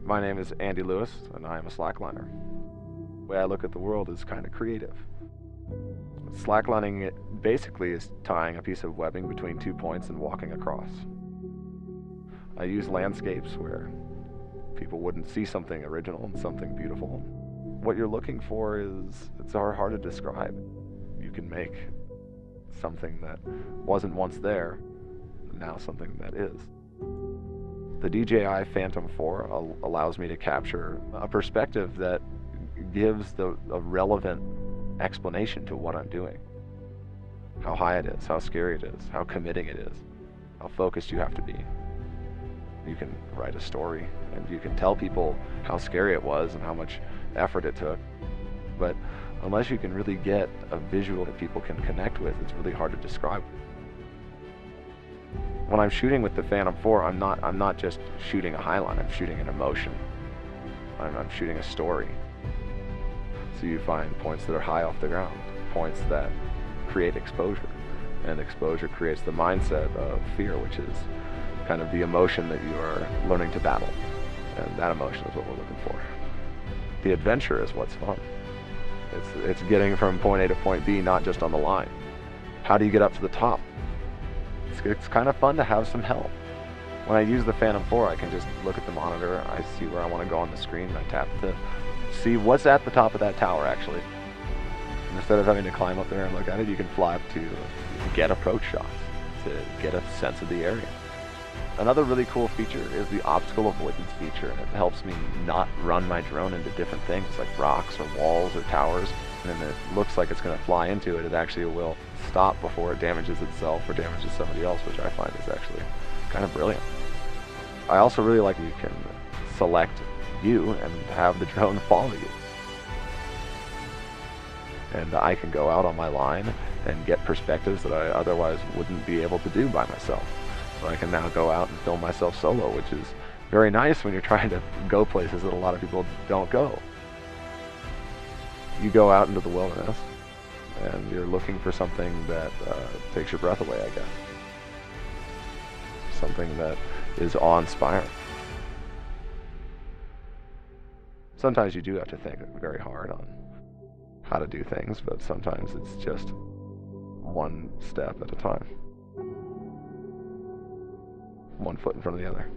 My name is Andy Lewis, and I am a slackliner. The way I look at the world is kind of creative. Slacklining basically is tying a piece of webbing between 2 points and walking across. I use landscapes where people wouldn't see something original and something beautiful. What you're looking for is, it's hard to describe. You can make something that wasn't once there, now something that is. The DJI Phantom 4 allows me to capture a perspective that gives a relevant explanation to what I'm doing. How high it is, how scary it is, how committing it is, how focused you have to be. You can write a story and you can tell people how scary it was and how much effort it took, but unless you can really get a visual that people can connect with, it's really hard to describe. When I'm shooting with the Phantom 4, I'm not just shooting a highline, I'm shooting an emotion. I'm shooting a story. So you find points that are high off the ground, points that create exposure, and exposure creates the mindset of fear, which is kind of the emotion that you are learning to battle, and that emotion is what we're looking for. The adventure is what's fun. It's getting from point A to point B, not just on the line. How do you get up to the top? It's kind of fun to have some help. When I use the Phantom 4, I can just look at the monitor, I see where I want to go on the screen, and I tap to see what's at the top of that tower, actually. And instead of having to climb up there and look at it, you can fly up to get approach shots, to get a sense of the area. Another really cool feature is the obstacle avoidance feature, and it helps me not run my drone into different things like rocks or walls or towers, and then it looks like it's going to fly into it, it actually will stop before it damages itself or damages somebody else, which I find is actually kind of brilliant. I also really like you can select you and have the drone follow you. And I can go out on my line and get perspectives that I otherwise wouldn't be able to do by myself. So I can now go out and film myself solo, which is very nice when you're trying to go places that a lot of people don't go. You go out into the wilderness and you're looking for something that takes your breath away, I guess. Something that is awe-inspiring. Sometimes you do have to think very hard on how to do things, but sometimes it's just one step at a time. One foot in front of the other.